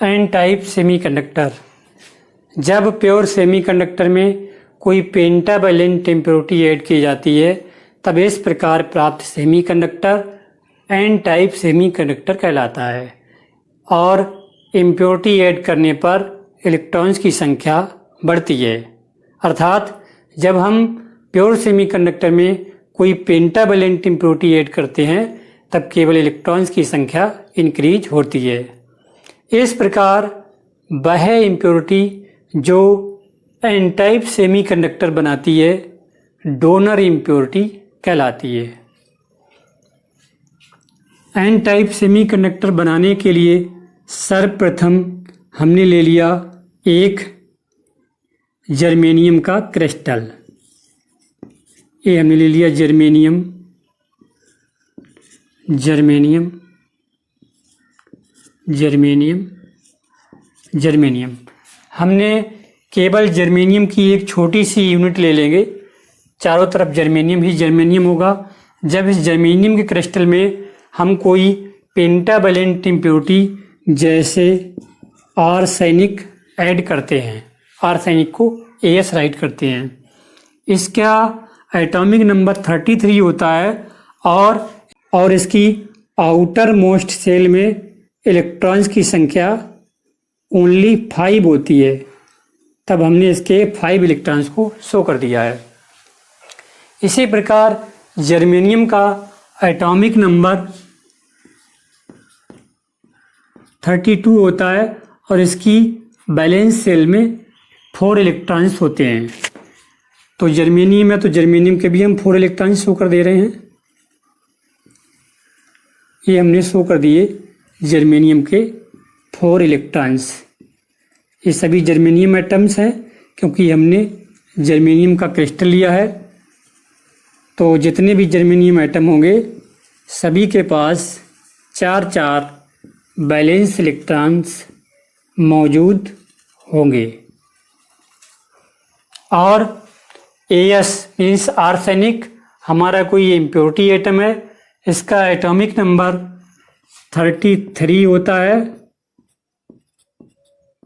N type semiconductor. जब pure semiconductor में कोई पेंटावैलेंट इम्प्योरिटी ऐड की जाती है तब इस प्रकार प्राप्त सेमीकंडक्टर एन टाइप सेमीकंडक्टर कहलाता है और इम्प्योरिटी ऐड करने पर इलेक्ट्रॉन्स की संख्या बढ़ती है। अर्थात जब हम प्योर सेमीकंडक्टर में कोई पेंटावैलेंट इम्प्योरिटी ऐड करते हैं तब केवल इलेक्ट्रॉन्स की संख्या इंक्रीज होती है। इस प्रकार वह इम्प्योरिटी जो एन टाइप सेमीकंडक्टर बनाती है डोनर इम्प्योरिटी कहलाती है। एन टाइप सेमीकंडक्टर बनाने के लिए सर्वप्रथम हमने ले लिया एक जर्मेनियम का क्रिस्टल। ये हमने ले लिया जर्मेनियम। हमने केवल जर्मेनियम की एक छोटी सी यूनिट ले लेंगे, चारों तरफ जर्मेनियम ही जर्मेनियम होगा। जब इस जर्मेनियम के क्रिस्टल में हम कोई पेंटावैलेंट इम्प्योरिटी जैसे आर्सेनिक ऐड करते हैं, आर्सेनिक को AS राइट करते हैं, इसका एटॉमिक नंबर 33 होता है और इसकी आउटर मोस्ट सेल में इलेक्ट्रॉन्स की संख्या ओनली 5 होती है। तब हमने इसके 5 इलेक्ट्रॉन्स को शो कर दिया है। इसी प्रकार जर्मेनियम का एटॉमिक नंबर 32 होता है और इसकी बैलेंस सेल में 4 इलेक्ट्रॉन्स होते हैं। तो जर्मेनियम है तो जर्मेनियम के भी हम 4 इलेक्ट्रॉन्स शो कर दे रहे हैं। ये हमने शो कर दिए जर्मेनियम के 4 इलेक्ट्रॉन्स। ये सभी जर्मेनियम एटम्स हैं क्योंकि हमने जर्मेनियम का क्रिस्टल लिया है। तो जितने भी जर्मेनियम एटम होंगे सभी के पास 4 बैलेंस इलेक्ट्रॉन्स मौजूद होंगे। और AS मीन्स आर्सेनिक हमारा कोई इम्प्योरिटी एटम है, इसका एटॉमिक नंबर 33 होता है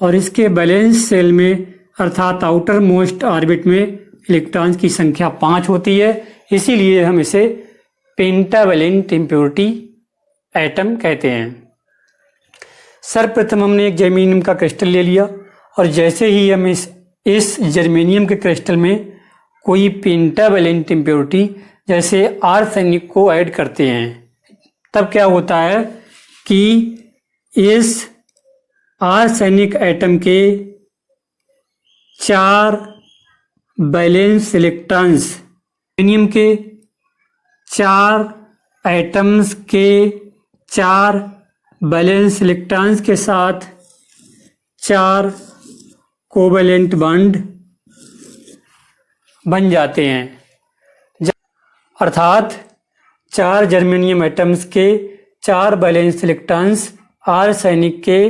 और इसके बैलेंस सेल में अर्थात आउटर मोस्ट ऑर्बिट में इलेक्ट्रॉन्स की संख्या 5 होती है। इसीलिए हम इसे पेंटावैलेंट इम्प्योरिटी एटम कहते हैं। सर्वप्रथम हमने एक जर्मेनियम का क्रिस्टल ले लिया और जैसे ही हम इस जर्मेनियम के क्रिस्टल में कोई पेंटावैलेंट इम्प्योरिटी जैसे आर्सेनिक को ऐड करते हैं तब क्या होता है कि इस आर्सेनिक एटम के 4 बैलेंस इलेक्ट्रॉन्स जर्मेनियम के 4 एटम्स के 4 बैलेंस इलेक्ट्रॉन्स के साथ 4 कोवैलेंट बॉन्ड बन जाते हैं। अर्थात 4 जर्मेनियम एटम्स के 4 बैलेंस इलेक्ट्रॉन्स आर्सेनिक के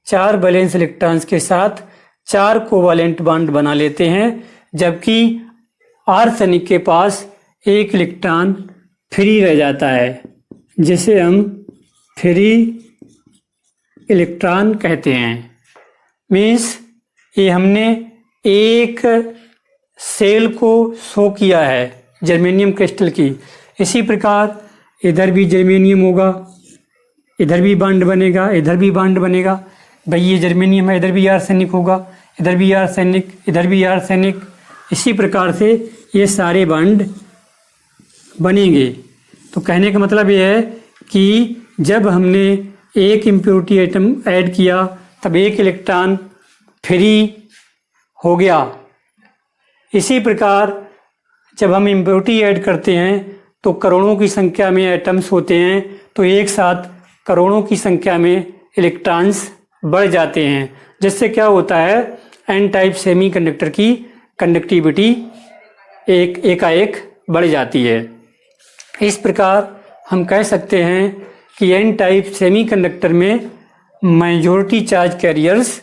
4 बैलेंस इलेक्ट्रॉन्स के साथ 4 कोवैलेंट बॉन्ड बना लेते हैं, जबकि आर्सेनिक के पास 1 इलेक्ट्रॉन फ्री रह जाता है जिसे हम फ्री इलेक्ट्रॉन कहते हैं। मीन्स ये हमने एक सेल को शो किया है जर्मेनियम क्रिस्टल की। इसी प्रकार इधर भी जर्मेनियम होगा, इधर भी बॉन्ड बनेगा, इधर भी बॉन्ड बनेगा। भाई ये जर्मेनियम है, इधर भी आर्सेनिक होगा, इधर भी आर्सेनिक, इधर भी आर्सेनिक। इसी प्रकार से ये सारे बॉन्ड बनेंगे। तो कहने का मतलब ये है कि जब हमने एक इम्प्योरिटी एटम ऐड किया तब 1 इलेक्ट्रॉन फ्री हो गया। इसी प्रकार जब हम इम्प्योरिटी ऐड करते हैं तो करोड़ों की संख्या में एटम्स होते हैं, तो एक साथ करोड़ों की संख्या में इलेक्ट्रॉन्स बढ़ जाते हैं, जिससे क्या होता है एन टाइप सेमीकंडक्टर की कंडक्टिविटी एकाएक बढ़ जाती है। इस प्रकार हम कह सकते हैं कि एन टाइप सेमीकंडक्टर में मेजॉरिटी चार्ज कैरियर्स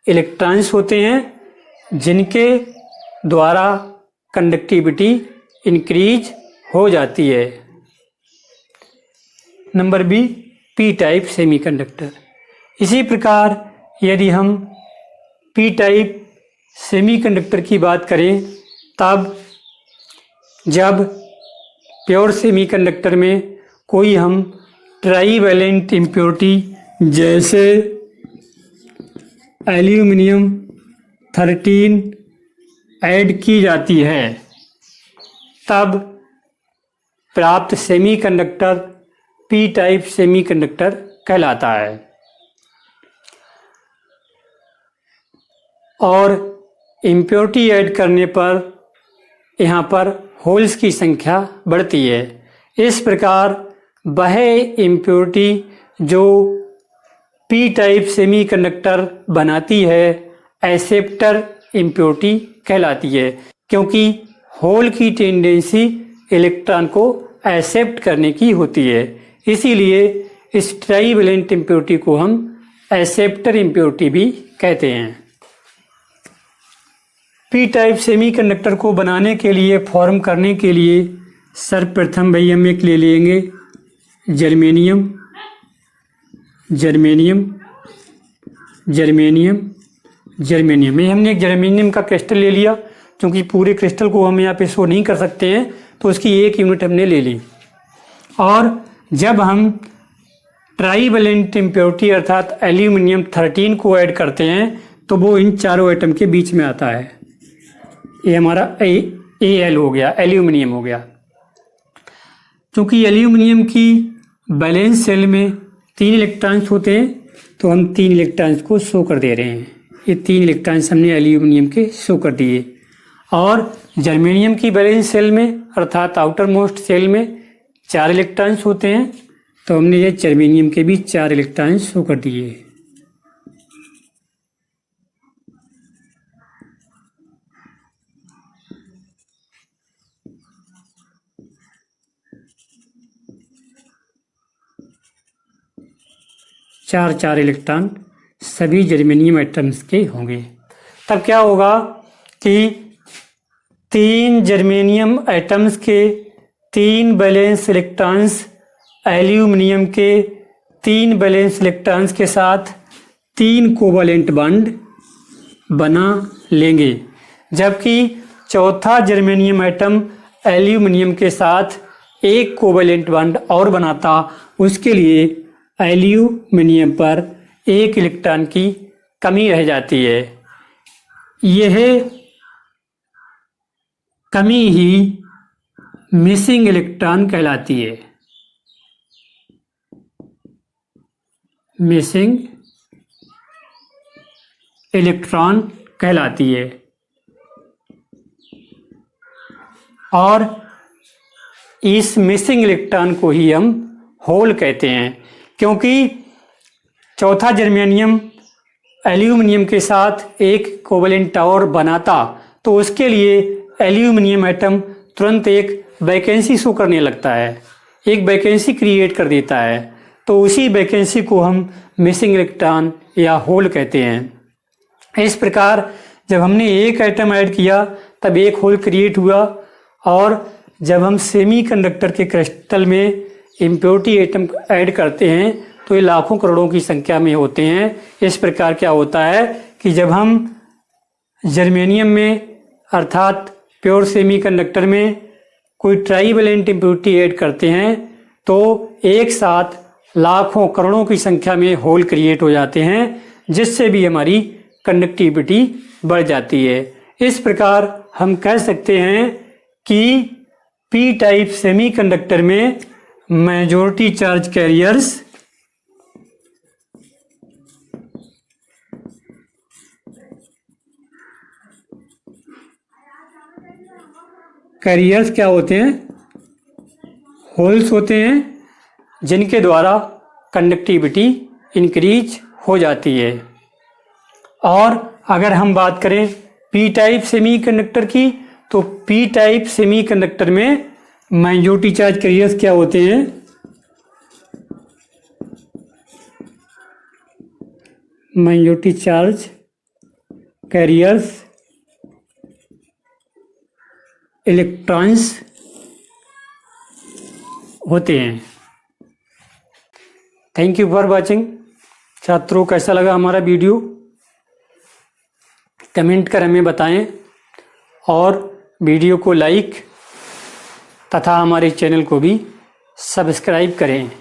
इलेक्ट्रॉन्स होते हैं जिनके द्वारा कंडक्टिविटी इंक्रीज हो जाती है। Number b, p type semiconductor. इसी प्रकार यदि हम पी टाइप सेमीकंडक्टर की बात करें, तब जब प्योर सेमीकंडक्टर में कोई हम ट्राईवैलेंट इम्प्योरिटी जैसे एल्यूमिनियम 13 ऐड की जाती है, तब प्राप्त सेमीकंडक्टर पी टाइप सेमीकंडक्टर कहलाता है। और इम्प्योरिटी ऐड करने पर यहाँ पर होल्स की संख्या बढ़ती है। इस प्रकार वह इम्प्योरिटी जो पी टाइप सेमीकंडक्टर बनाती है एक्सेप्टर इम्प्योरिटी कहलाती है, क्योंकि होल की टेंडेंसी इलेक्ट्रॉन को एक्सेप्ट करने की होती है। इसीलिए इस ट्राईवैलेंट इम्प्योरिटी को हम एक्सेप्टर इम्प्योरिटी भी कहते हैं। पी टाइप सेमीकंडक्टर को बनाने के लिए, फॉर्म करने के लिए सर्वप्रथम भाई हम एक ले लेंगे जर्मेनियम, जर्मेनियम, जर्मेनियम, जर्मेनियम। ये हमने एक जर्मेनियम का क्रिस्टल ले लिया, क्योंकि पूरे क्रिस्टल को हम यहाँ पे शो नहीं कर सकते हैं, तो उसकी एक यूनिट हमने ले ली। और जब हम ट्राईवैलेंट इम्प्योरिटी अर्थात एल्यूमिनियम 13 को ऐड करते हैं, तो वो इन चारों एटम के बीच में आता है। ये हमारा Al हो गया, एल्यूमिनियम हो गया। क्योंकि एल्यूमिनियम की वैलेंस शेल में 3 इलेक्ट्रॉन्स होते हैं, तो हम 3 इलेक्ट्रॉन्स को शो कर दे रहे हैं। ये 3 इलेक्ट्रॉन्स हमने एल्यूमिनियम के शो कर दिए। और जर्मेनियम की वैलेंस शेल में अर्थात आउटर मोस्ट शेल में 4 इलेक्ट्रॉन्स होते हैं, तो हमने ये जर्मेनियम के भी 4 इलेक्ट्रॉन्स शो कर दिए। चार इलेक्ट्रॉन सभी जर्मेनियम एटम्स के होंगे। तब क्या होगा कि 3 जर्मेनियम एटम्स के 3 वैलेंस इलेक्ट्रॉन्स एल्यूमिनियम के 3 वैलेंस इलेक्ट्रॉन्स के साथ 3 कोवैलेंट बॉन्ड बना लेंगे, जबकि चौथा जर्मेनियम एटम एल्यूमिनियम के साथ 1 कोवैलेंट बॉन्ड और बनाता। उसके लिए एल्यूमिनियम पर 1 इलेक्ट्रॉन की कमी रह जाती है। यह कमी ही मिसिंग इलेक्ट्रॉन कहलाती है। मिसिंग इलेक्ट्रॉन कहलाती है। और इस मिसिंग इलेक्ट्रॉन को ही हम होल कहते हैं, क्योंकि चौथा जर्मेनियम एल्यूमिनियम के साथ 1 कोवैलेंट और बनाता, तो उसके लिए एल्यूमिनियम एटम तुरंत एक वैकेंसी शो करने लगता है, एक वैकेंसी क्रिएट कर देता है। तो उसी वैकेंसी को हम मिसिंग इलेक्ट्रॉन या होल कहते हैं। इस प्रकार जब हमने एक एटम ऐड किया, तब एक होल क्रिएट हुआ। और जब हम सेमीकंडक्टर के क्रिस्टल में इम्प्योरिटी एटम ऐड करते हैं, तो ये लाखों करोड़ों की संख्या में होते हैं। इस प्रकार क्या होता है कि जब हम जर्मेनियम में अर्थात प्योर सेमीकंडक्टर में कोई ट्राईवैलेंट इम्प्योरिटी ऐड करते हैं, तो एक साथ लाखों करोड़ों की संख्या में होल क्रिएट हो जाते हैं, जिससे भी हमारी कंडक्टिविटी बढ़ जाती है। इस प्रकार हम कह सकते हैं कि पी टाइप सेमीकंडक्टर में मेजॉरिटी चार्ज कैरियर्स क्या होते हैं? होल्स होते हैं, जिनके द्वारा कंडक्टिविटी इंक्रीज हो जाती है। और अगर हम बात करें पी टाइप सेमीकंडक्टर की, तो पी टाइप सेमीकंडक्टर में मेजॉरिटी चार्ज कैरियर्स क्या होते हैं? मेजॉरिटी चार्ज कैरियर्स इलेक्ट्रॉन्स होते हैं। Thank you for watching. छात्रों कैसा लगा हमारा वीडियो, कमेंट कर हमें बताएं और वीडियो को लाइक तथा हमारे चैनल को भी सब्सक्राइब करें।